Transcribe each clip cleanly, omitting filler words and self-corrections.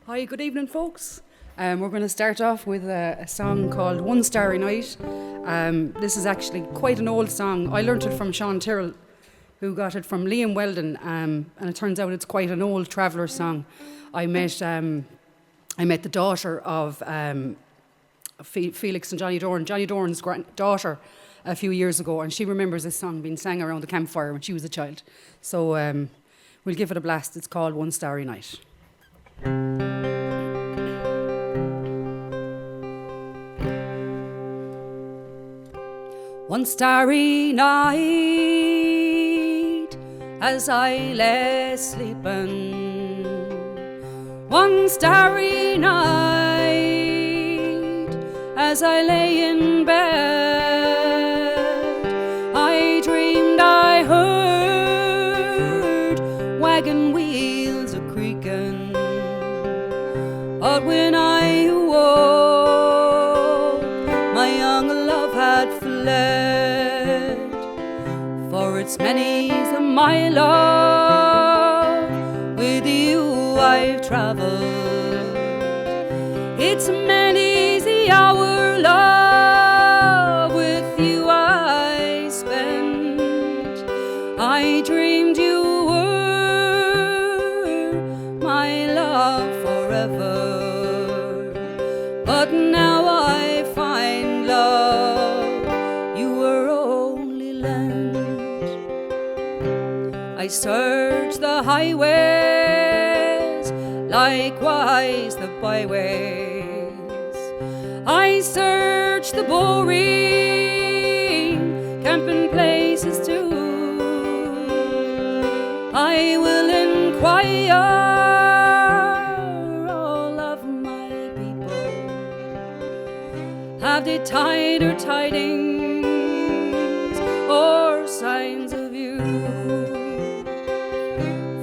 Hi, good evening, folks. We're going to start off with a song called One Starry Night. This is actually quite an old song. I learnt it from Sean Tyrrell, who got it from Liam Weldon, and it turns out it's quite an old Traveller song. I met the daughter of Felix and Johnny Dorn's daughter, a few years ago, and she remembers this song being sang around the campfire when she was a child. So we'll give it a blast. It's called One Starry Night. One starry night, as I lay sleeping. One starry night, as I lay in bed, I dreamed I heard wagon wheels a-creaking. But when I awoke, my young love had fled. For it's many's my love, with you I've travelled. It's many's our love, with you I spent. I dreamed you were my love forever, but now I find love you were only lent. I searched the highways, likewise the byways. I searched the boring camping places too. I will inquire all of my people. Have they tighter tidings or signs of you?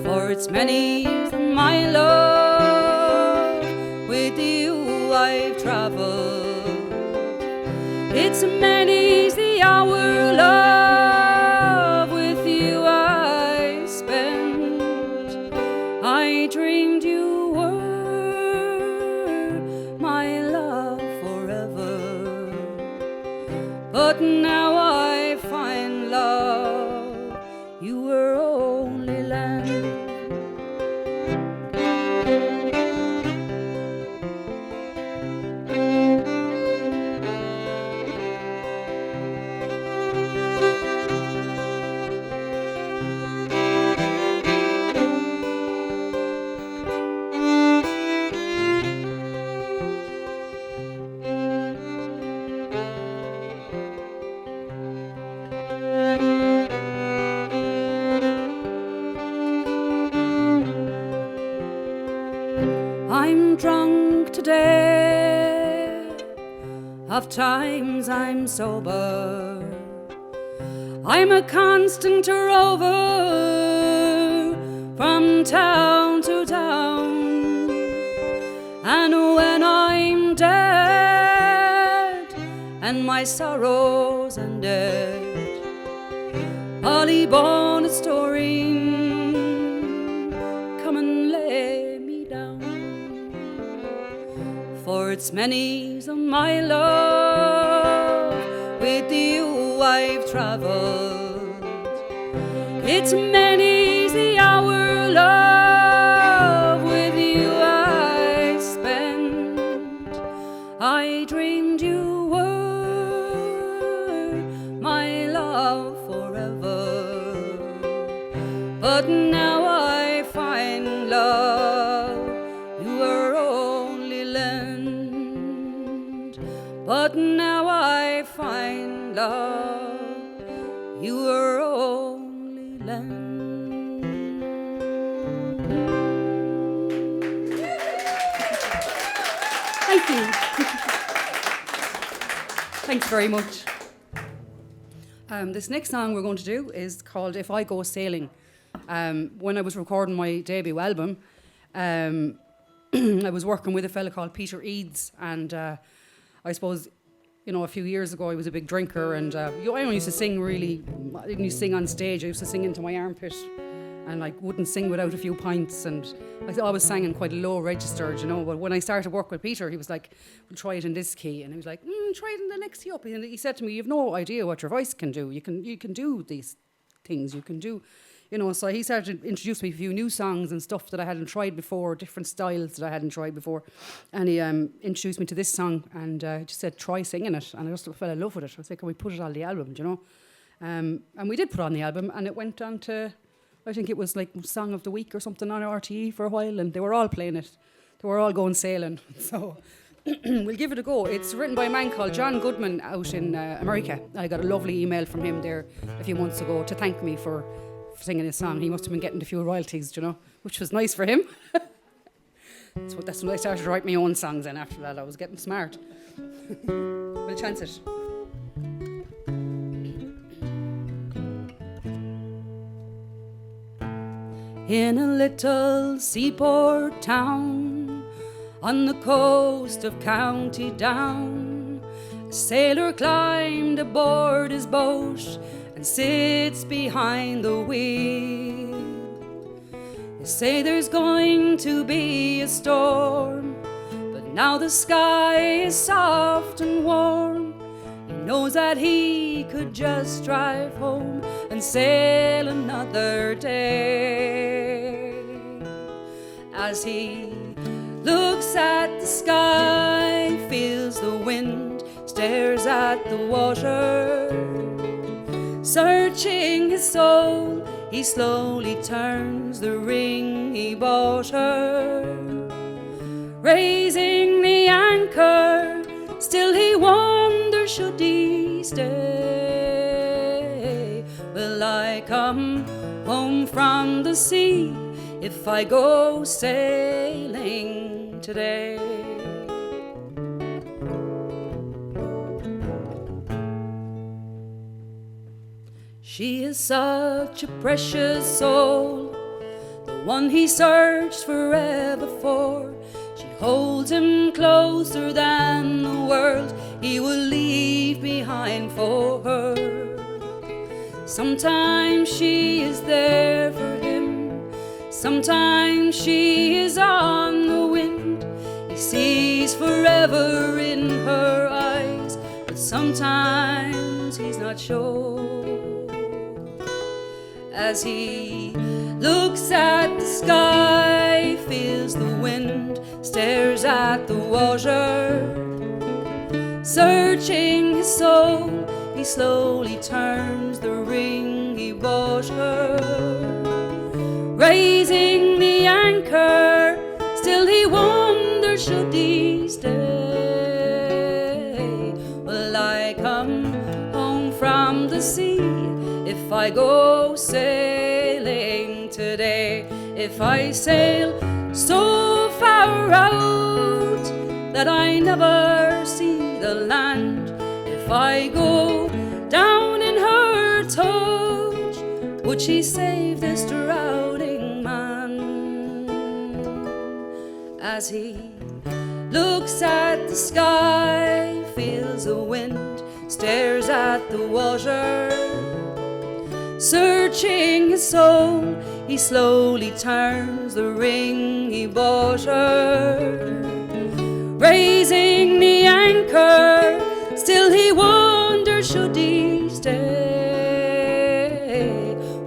For it's many's my love, with you I've travelled. It's many's our love, with you I spent. I dreamed you were my love forever, but now I find love you were only lent. I'm drunk today, of times I'm sober. I'm a constant rover from town to town. And when I'm dead and my sorrows ended, Ollie born a story, come and lay me down. For it's many's my love, with you I've travelled. It's many's our love, with you I spent. I dreamed you were my love forever, but now I find love you were only lent. But now I find love you were only lent. Thank you. Thanks very much. This next song we're going to do is called If I Go Sailing. When I was recording my debut album, I was working with a fella called Peter Eads, and I suppose, you know, a few years ago I was a big drinker, and I only used to sing really, I didn't used to sing on stage, I used to sing into my armpit, and like wouldn't sing without a few pints, and I always sang in quite a low register, you know. But when I started work with Peter, he was like, "We'll try it in this key," and he was like, "Try it in the next key up." And he said to me, "You've no idea what your voice can do. You can do these things. You can do." You know, so he started to introduce me to a few new songs and stuff that I hadn't tried before, different styles that I hadn't tried before. And he introduced me to this song and just said, try singing it. And I just fell in love with it. I was like, can we put it on the album, do you know? And we did put it on the album, and it went on to, I think it was like Song of the Week or something on RTE for a while, and they were all playing it. They were all going sailing. So we'll give it a go. It's written by a man called John Goodman out in America. I got a lovely email from him there a few months ago to thank me for singing his song. He must have been getting a few royalties, you know, which was nice for him. That's when I started to write my own songs, and after that I was getting smart. We'll chance it. In a little seaport town on the coast of County Down, a sailor climbed aboard his boat and sits behind the wheel. They say there's going to be a storm, but now the sky is soft and warm. He knows that he could just drive home and sail another day. As he looks at the sky, feels the wind, stares at the water, searching his soul, he slowly turns the ring he bought her. Raising the anchor, still he wonders, should he stay? Will I come home from the sea if I go sailing today? She is such a precious soul, the one he searched forever for. She holds him closer than the world he will leave behind for her. Sometimes she is there for him, sometimes she is on the wind. He sees forever in her eyes, but sometimes he's not sure. As he looks at the sky, feels the wind, stares at the water, searching his soul, he slowly turns the ring he bought her. Raising the anchor, still he wonders, should he stay? Will I come home from the sea if I go sailing today? If I sail so far out that I never see the land, if I go down in her touch, would she save this drowning man? As he looks at the sky, feels the wind, stares at the water, searching his soul, he slowly turns the ring he bought her. Raising the anchor, still he wonders, should he stay?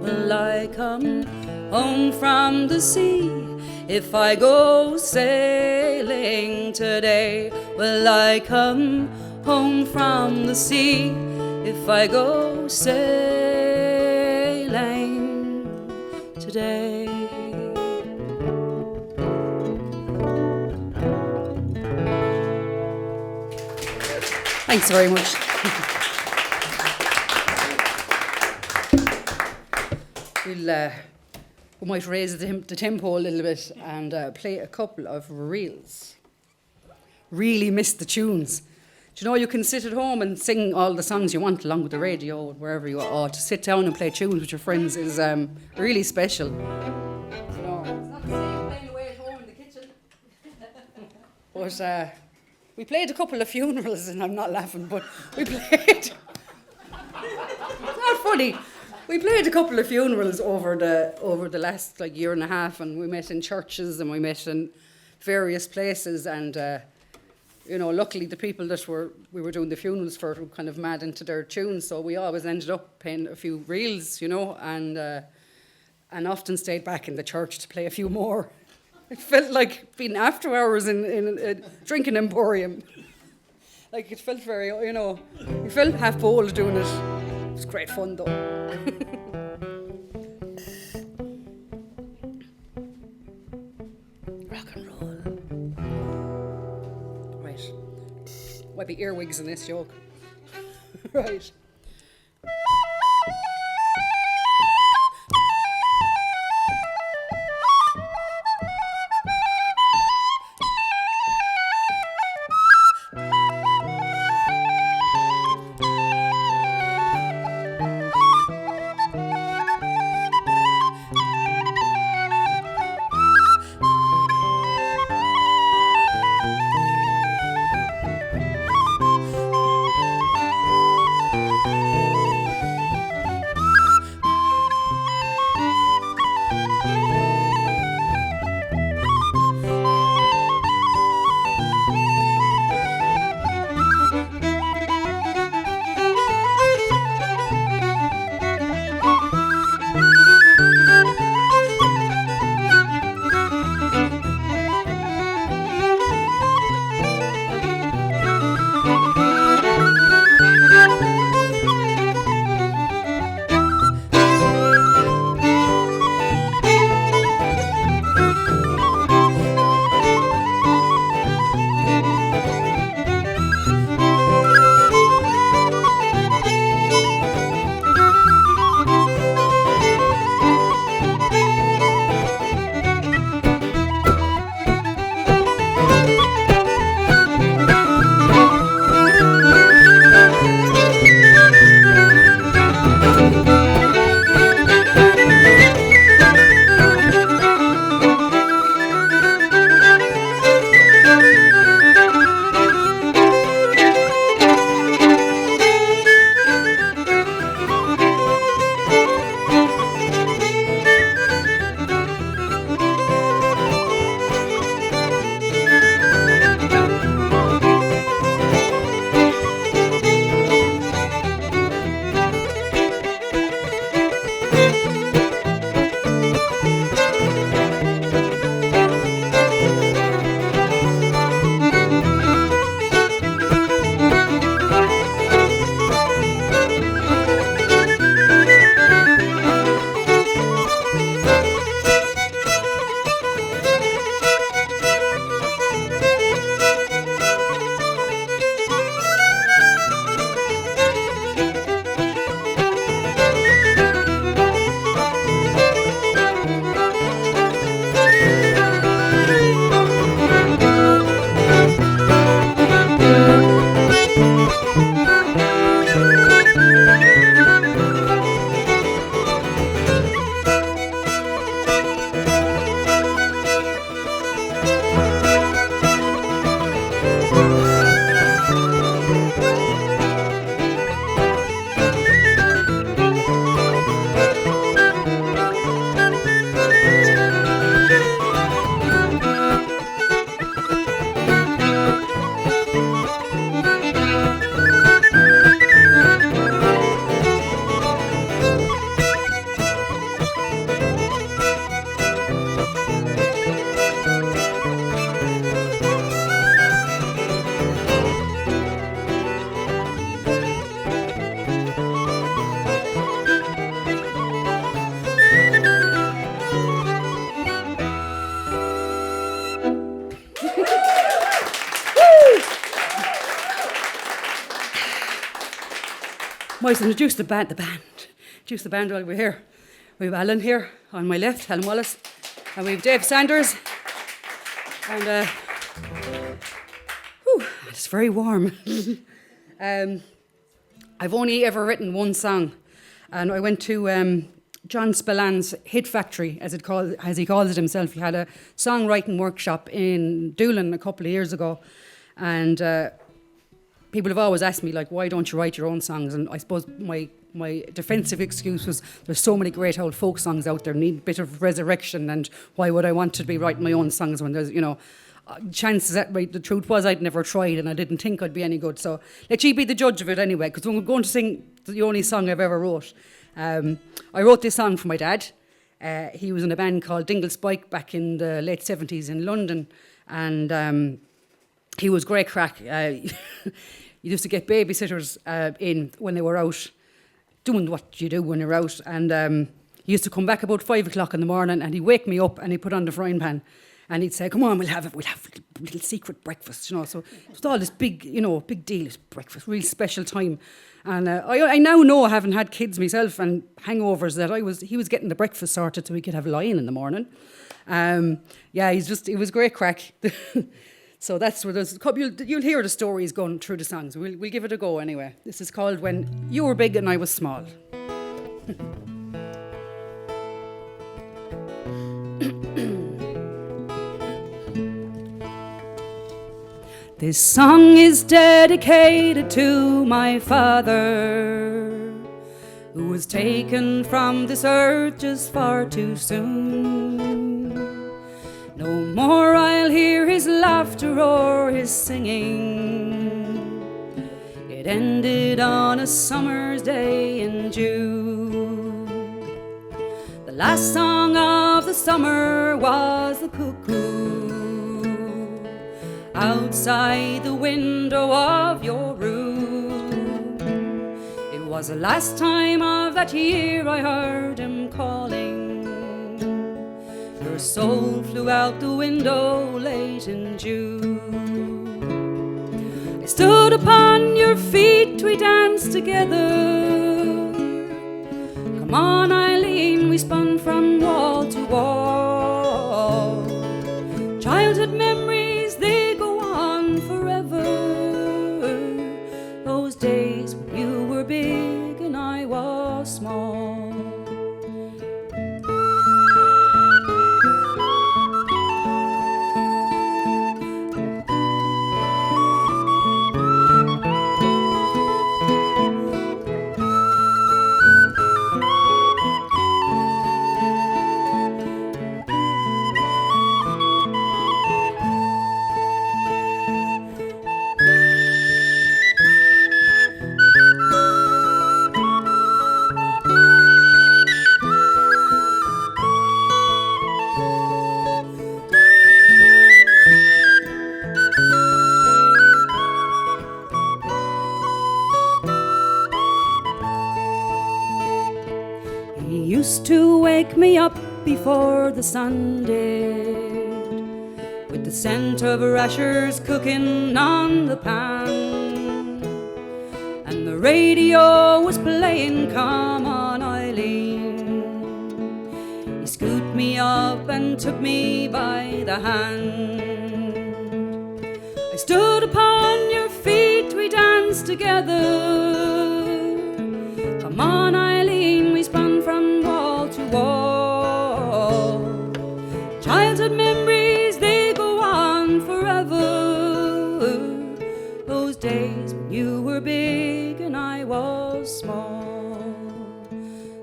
Will I come home from the sea if I go sailing today? Will I come home from the sea if I go sailing today? Thanks very much. We might raise the tempo a little bit and play a couple of reels. Really miss the tunes. Do you know, you can sit at home and sing all the songs you want along with the radio, wherever you are. Oh, to sit down and play tunes with your friends is really special. You know, it's not the same playing away at home in the kitchen. But we played a couple of funerals, and I'm not laughing, but we played. It's not funny. We played a couple of funerals over the last like year and a half, and we met in churches and we met in various places, and luckily the people that we were doing the funerals for were kind of mad into their tunes, so we always ended up paying a few reels, and often stayed back in the church to play a few more. It felt like being after hours in a drinking emporium. Like it felt very, you felt half bold doing it. It was great fun though. Rock and roll. Right. Might be earwigs in this joke. Right. Might introduce the band. Introduce the band while we're here. We have Alan here on my left, Alan Wallace, and we have Dave Sanders. And it's very warm. I've only ever written one song, and I went to John Spillan's Hit Factory, as he calls it himself. He had a songwriting workshop in Doolin a couple of years ago, and people have always asked me, like, why don't you write your own songs? And I suppose my my defensive excuse was there's so many great old folk songs out there, need a bit of resurrection, and why would I want to be writing my own songs when there's, chances that, right, the truth was I'd never tried and I didn't think I'd be any good. So let you be the judge of it anyway, because when we're going to sing the only song I've ever wrote, I wrote this song for my dad. He was in a band called Dingle Spike back in the late 70s in London, and he was great crack. You used to get babysitters in when they were out doing what you do when you're out, and he used to come back about 5 o'clock in the morning, and he'd wake me up and he'd put on the frying pan and he'd say, come on, we'll have a little secret breakfast, so it was all this big, big deal, this breakfast, real special time. And I now know, having had kids myself and hangovers, that he was getting the breakfast sorted so he could have a lie-in in the morning. It was great crack. So that's where there's a couple, you'll hear the stories going through the songs. We'll give it a go anyway. This is called When You Were Big and I Was Small. This song is dedicated to my father, who was taken from this earth just far too soon. No more I'll hear his laughter or his singing. It ended on a summer's day in June. The last song of the summer was the cuckoo outside the window of your room. It was the last time of that year I heard him calling. Your soul flew out the window late in June. I stood upon your feet, we danced together. Come on, Eileen, we spun from wall to wall. Childhood memories, they go on forever. Those days when you were big and I was small. Used to wake me up before the sun did, with the scent of rashers cooking on the pan, and the radio was playing Come On Eileen. He scooped me up and took me by the hand. I stood upon your feet, we danced together. Come on Eileen, we spun from wall to wall. Childhood memories, they go on forever. Those days when you were big and I was small.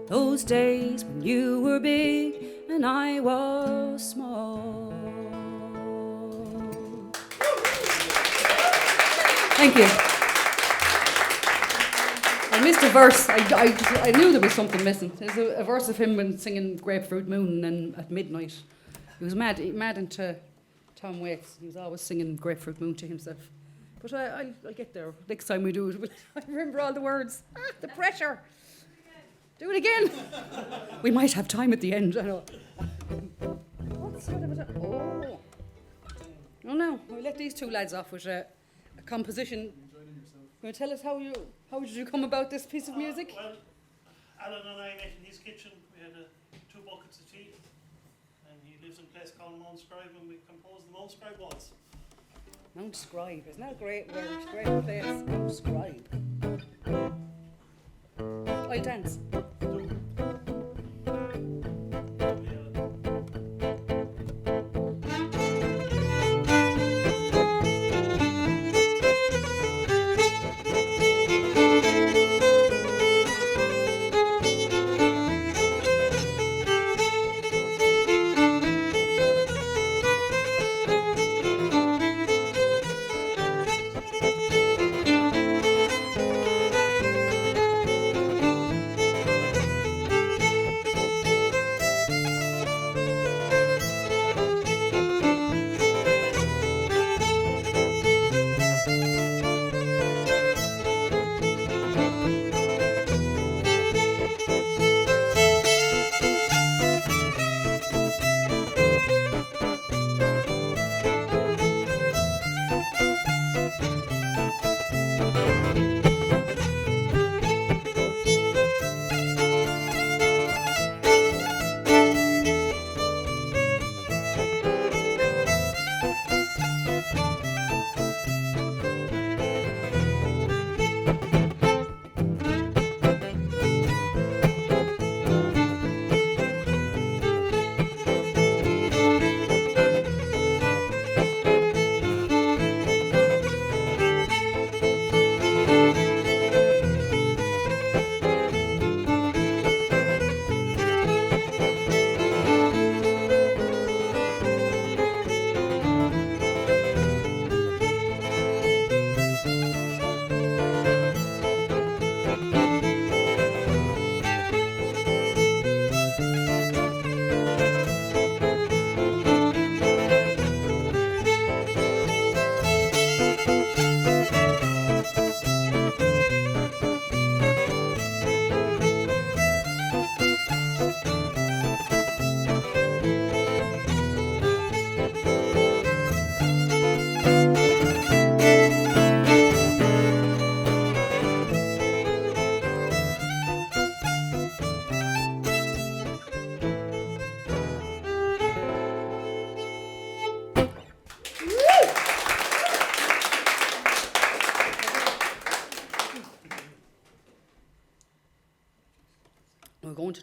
Those days when you were big and I was small. Thank you. I missed a verse. I knew there was something missing. There's a verse of him when singing Grapefruit Moon and at midnight. He was mad into Tom Waits. He was always singing Grapefruit Moon to himself. But I'll get there. Next time we do it, I remember all the words. The pressure. Do it again. We might have time at the end, I know. What's that? Oh. Oh no, we'll let these two lads off with a composition. Can you tell us how did you come about this piece of music? Well, Alan and I met in his kitchen. We had 2 buckets of tea, and he lives in a place called Mount Scribe, and we composed the Mount Scribe waltz. Mount Scribe, isn't that a great word? Great place. Mount Scribe. I'll dance.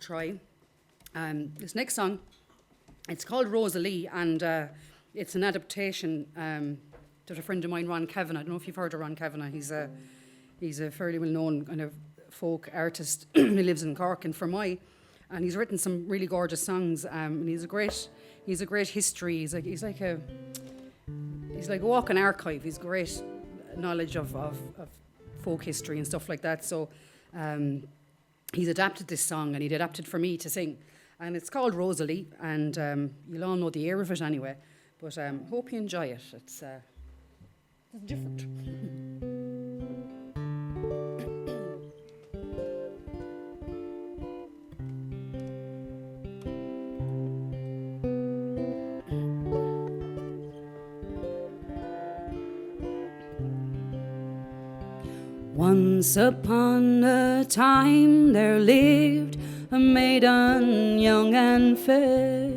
try. This next song, it's called Rosalie, and it's an adaptation that a friend of mine, Ron Kavanagh. I don't know if you've heard of Ron Kavanagh. He's a fairly well-known kind of folk artist. He lives in Cork and Fermoy, and he's written some really gorgeous songs. And he's a great history. He's like a walking archive. He's great knowledge of folk history and stuff like that. So he's adapted this song, and he'd adapted for me to sing. And it's called Rosalie, and you'll all know the air of it anyway. But hope you enjoy it. It's different. Once upon a time there lived a maiden young and fair,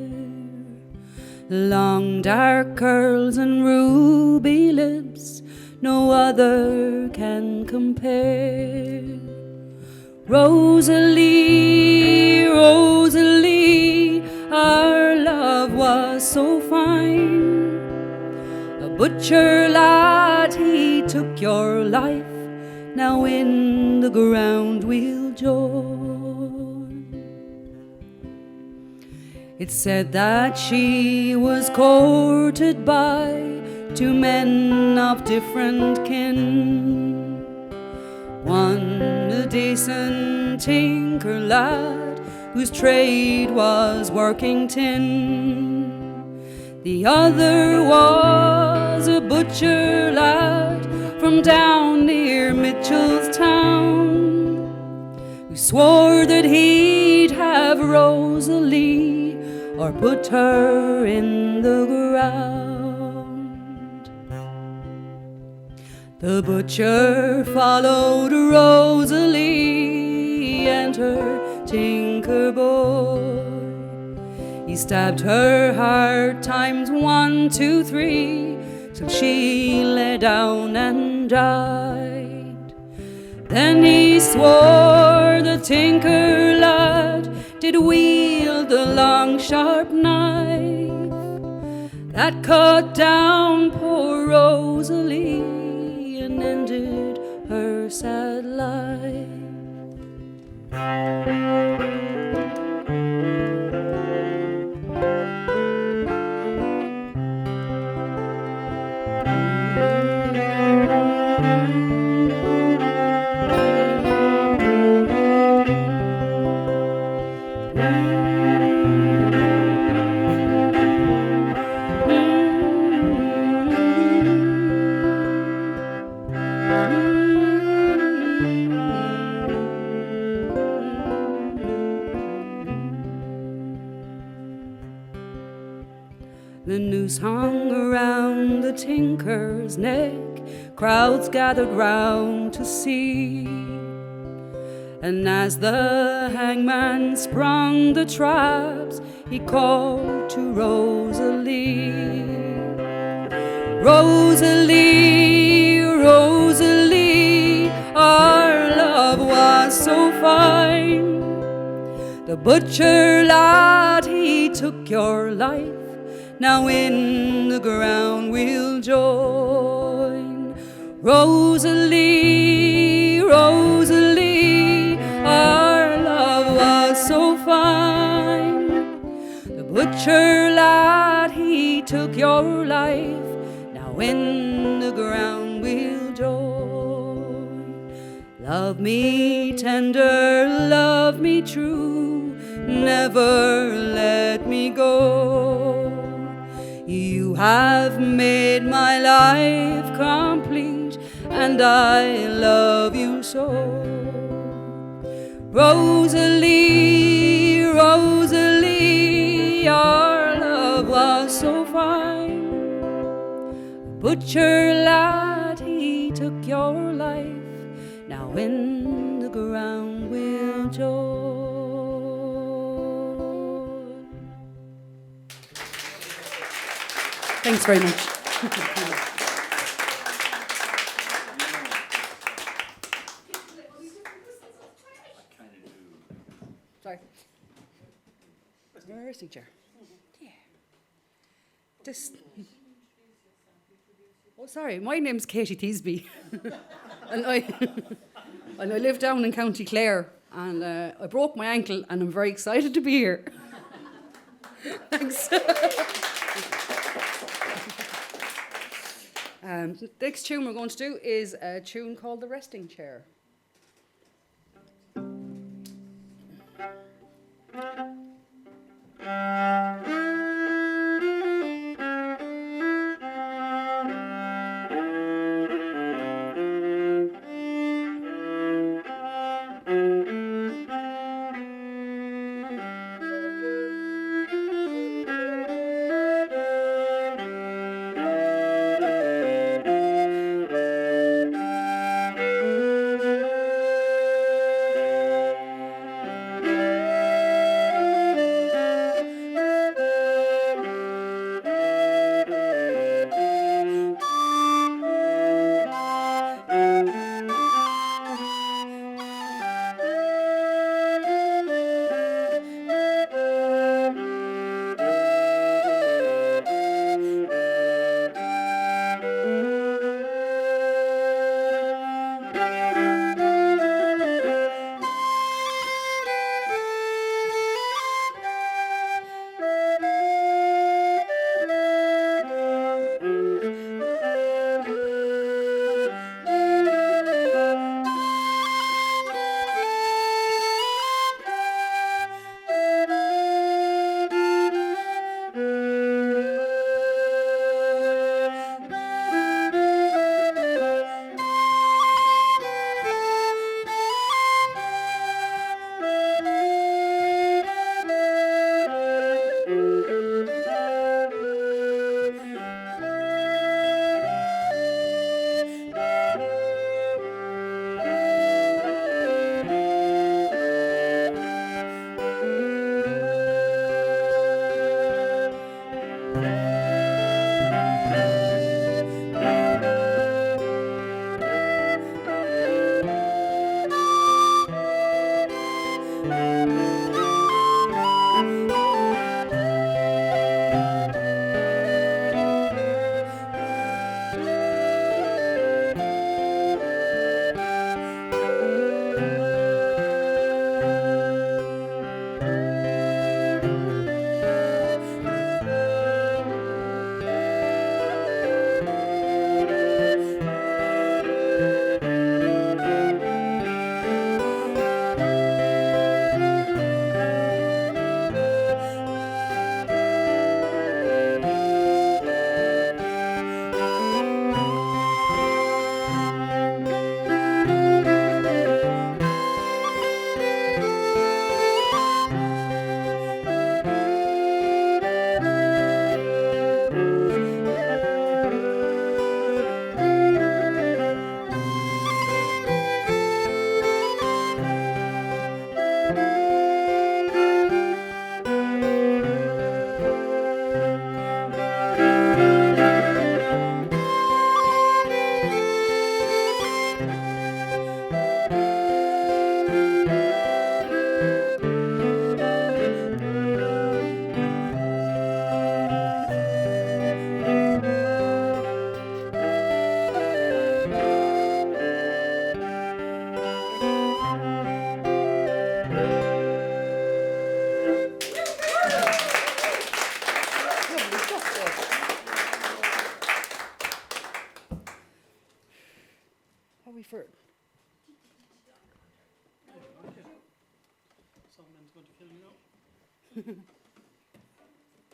long dark curls and ruby lips, no other can compare. Rosalie, Rosalie, our love was so fine. A butcher lad, he took your life, now in the ground we'll join. It's said that she was courted by two men of different kin. One a decent tinker lad whose trade was working tin. The other was a butcher lad from down near Mitchellstown, who swore that he'd have Rosalie or put her in the ground. The butcher followed Rosalie and her tinker boy. He stabbed her hard times 1, 2, 3, till she lay down and died. Then he swore the tinker lad did wield the long sharp knife that cut down poor Rosalie and ended her sad life. The noose hung around the tinker's neck, crowds gathered round to see. And as the hangman sprung the traps, he called to Rosalie. Rosalie, Rosalie, our love was so fine. The butcher lad, he took your life, now in the ground we'll join. Rosalie, Rosalie, our love was so fine. The butcher lad, he took your life, now in the ground we'll join. Love me tender, love me true, never let me go. You have made my life complete, and I love you so. Rosalie, Rosalie, our love was so fine. Butcher lad, he took your life, now in the ground we'll join. Thanks very much. Sorry. resting chair. Yeah. This. Oh, sorry. My name's Katie Theasby, and I live down in County Clare, and I broke my ankle, and I'm very excited to be here. Thanks. The next tune we're going to do is a tune called The Resting Chair.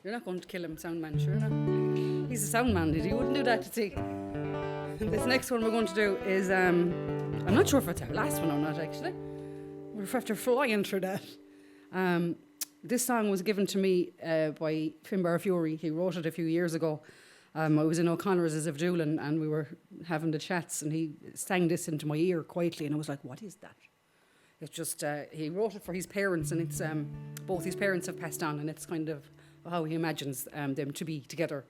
You're not going to kill him, sound man, sure not. He's a sound man, he wouldn't do that to see. This next one we're going to do is, I'm not sure if it's our last one or not, actually. We're after flying through that. This song was given to me by Finbar Fury. He wrote it a few years ago. I was in O'Connor's as a Vdulan, and we were having the chats, and he sang this into my ear quietly, and I was like, what is that? It's just, he wrote it for his parents, and it's, both his parents have passed on, and it's kind of how he imagines them to be together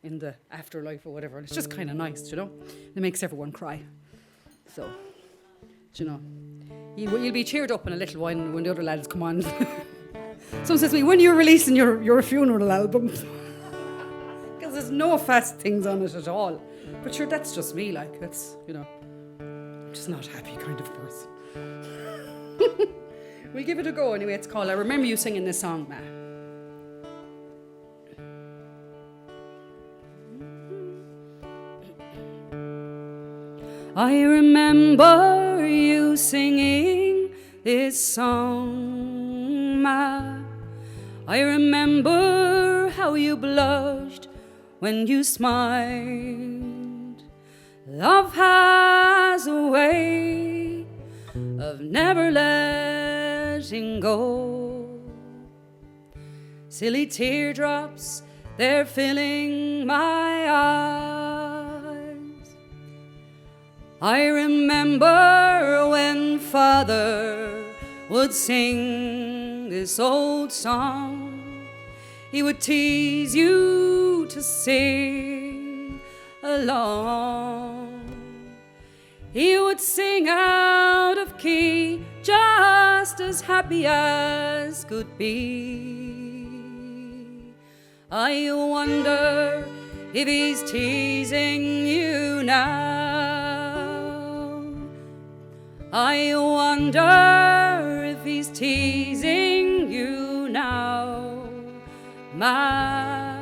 in the afterlife or whatever. And it's just kind of nice, you know. It makes everyone cry. So, you know, you'll be cheered up in a little while when the other lads come on. Someone says to me, when are you releasing your funeral album? Because there's no fast things on it at all. But sure, that's just me, like, that's, I'm just not happy kind of person. We'll give it a go anyway. It's called I Remember You Singing This Song, Ma. I remember you singing this song, Ma. I remember how you blushed when you smiled. Love has a way of never letting go. Silly teardrops, they're filling my eyes. I remember when Father would sing this old song. He would tease you to sing along. He would sing out of key, just as happy as could be. I wonder if he's teasing you now. I wonder if he's teasing you now, Ma.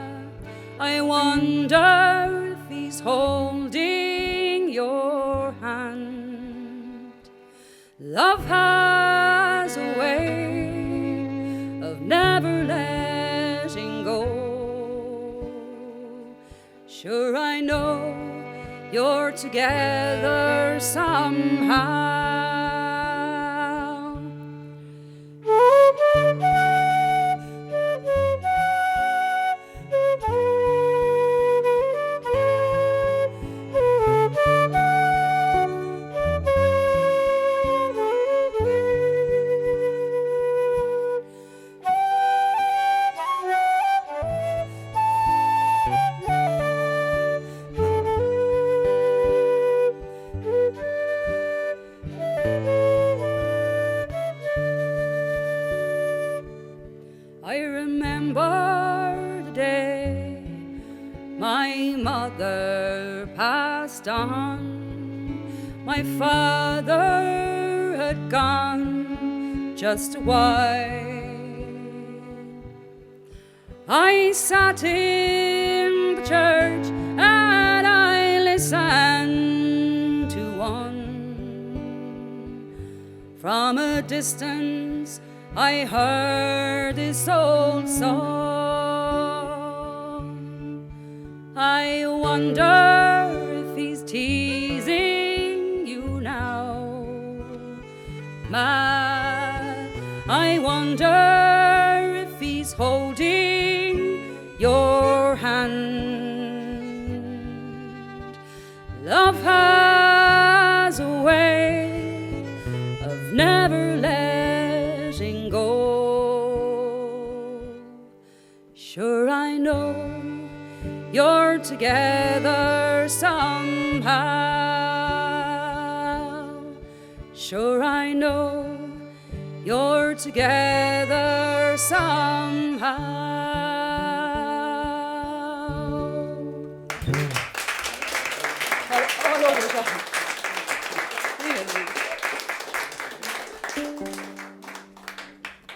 I wonder if he's holding your hand. Love has a way of never letting go. Sure, I know you're together somehow. I remember the day my mother passed on. My father had gone just a while. I sat in the church and I listened to one. From a distance I heard this old song. I wonder if he's teasing you now, Ma. I wonder if he's holding your hand. Love has a way of never letting go. Sure, I know you're together somehow. Sure, I know you're together somehow. All over the shop.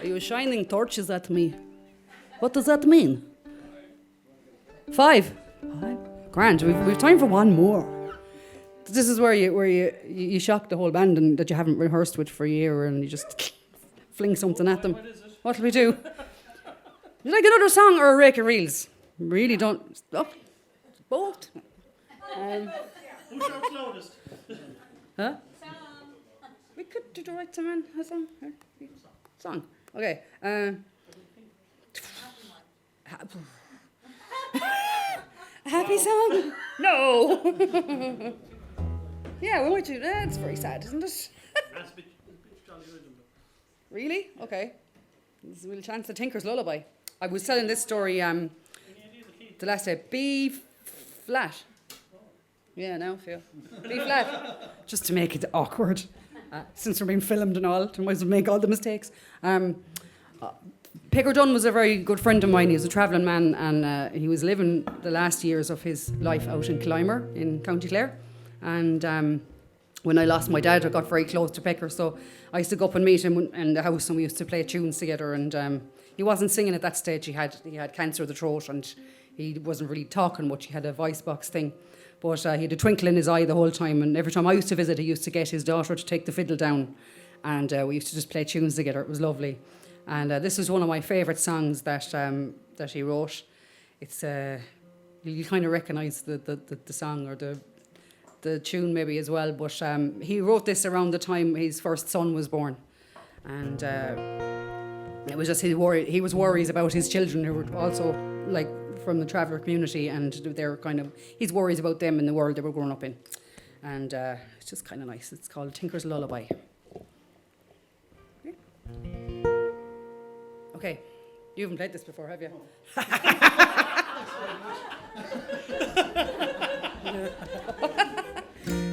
Are you shining torches at me? What does that mean? 5. Grand. We've time for one more. This is where you shock the whole band and that you haven't rehearsed with for a year and you just fling something at them. What is it? What'll we do? Would you like another song or a rake of reels? Really don't. Oh, both. Who shouts loudest? Huh? We could do the right to man. A song. Song. Okay. A happy song? No. Yeah, we might do that. It's very sad, isn't it? That's a bit jolly rhythm. Really? Okay. There's a little chance. The Tinker's Lullaby. I was telling this story Any idea the key? the last day. B flat. Yeah, no, feel. B flat. Just to make it awkward. Since we're being filmed and all, we might as well make all the mistakes. Picker Dunn was a very good friend of mine. He was a travelling man, and he was living the last years of his life out in Clymer in County Clare. And when I lost my dad, I got very close to Picker, so I used to go up and meet him in the house, and we used to play tunes together. And he wasn't singing at that stage. He had cancer of the throat, and he wasn't really talking much. He had a voice box thing. But he had a twinkle in his eye the whole time, and every time I used to visit, he used to get his daughter to take the fiddle down, and we used to just play tunes together. It was lovely. And this is one of my favourite songs that he wrote. It's you kind of recognise the song or the tune maybe as well. But he wrote this around the time his first son was born, and it was just he was worried about his children who were also like from the traveller community, and they're he's worried about them in the world they were growing up in, and it's just kind of nice. It's called Tinker's Lullaby. Okay, you haven't played this before, have you?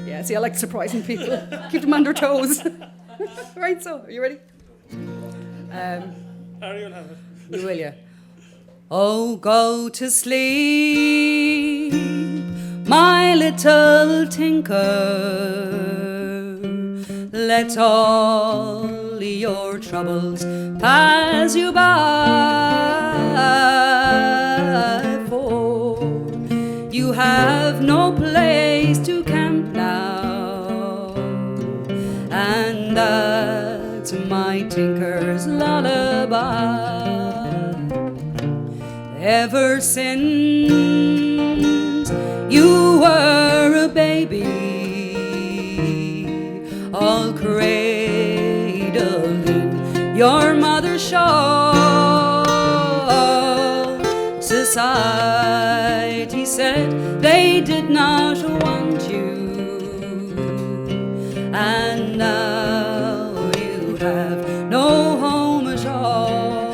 Yeah, see, I like surprising people. Keep them on their toes. Right, so, are you ready? Harry will have it. You will, yeah. Oh, go to sleep, my little tinker. Let all your troubles pass you by, for you have no place to camp now, and that's my tinker's lullaby. Ever since you were a baby, all cradled in your mother's shawl, society said they did not want you, and now you have no home at all.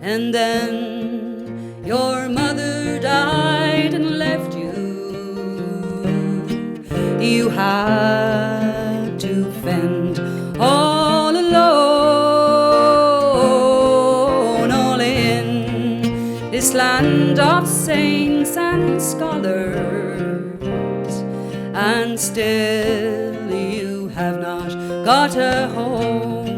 And then your mother died and left you. You had to fend all alone, all in this land of saints and scholars, and still you have not got a home.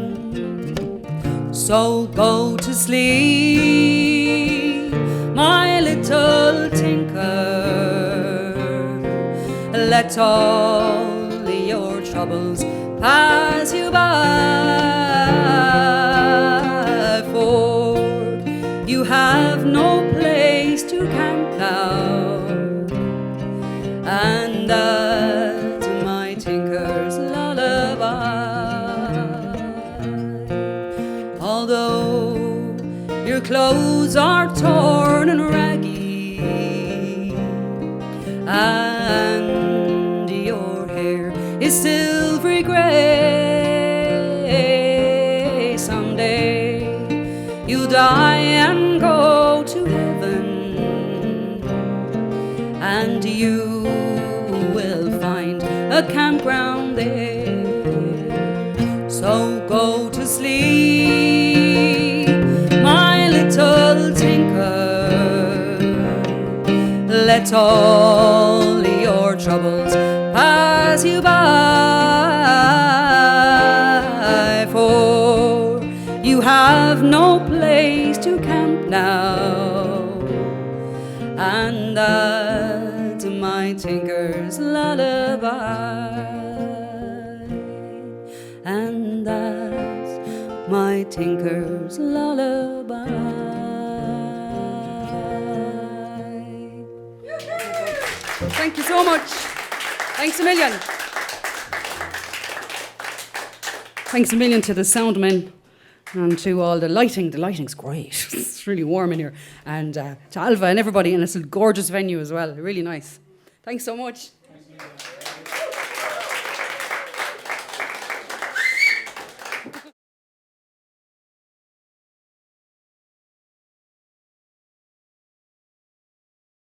So go to sleep, my little tinker. Let all your troubles pass you by, for you have no place to camp now, and that's my tinker's lullaby. Although your clothes are torn and raggy, and your hair is silvery grey, someday you'll die and go to heaven, and you will find a campground there. So go to sleep, my little tinker. Let all your troubles pass you by, for you have no place to camp now, and that's my tinker's lullaby, and that's my tinker's lullaby. Thank you so much. Thanks a million. Thanks a million to the sound men and to all the lighting. The lighting's great. It's really warm in here. And to Alva and everybody. And it's a gorgeous venue as well. Really nice. Thanks so much.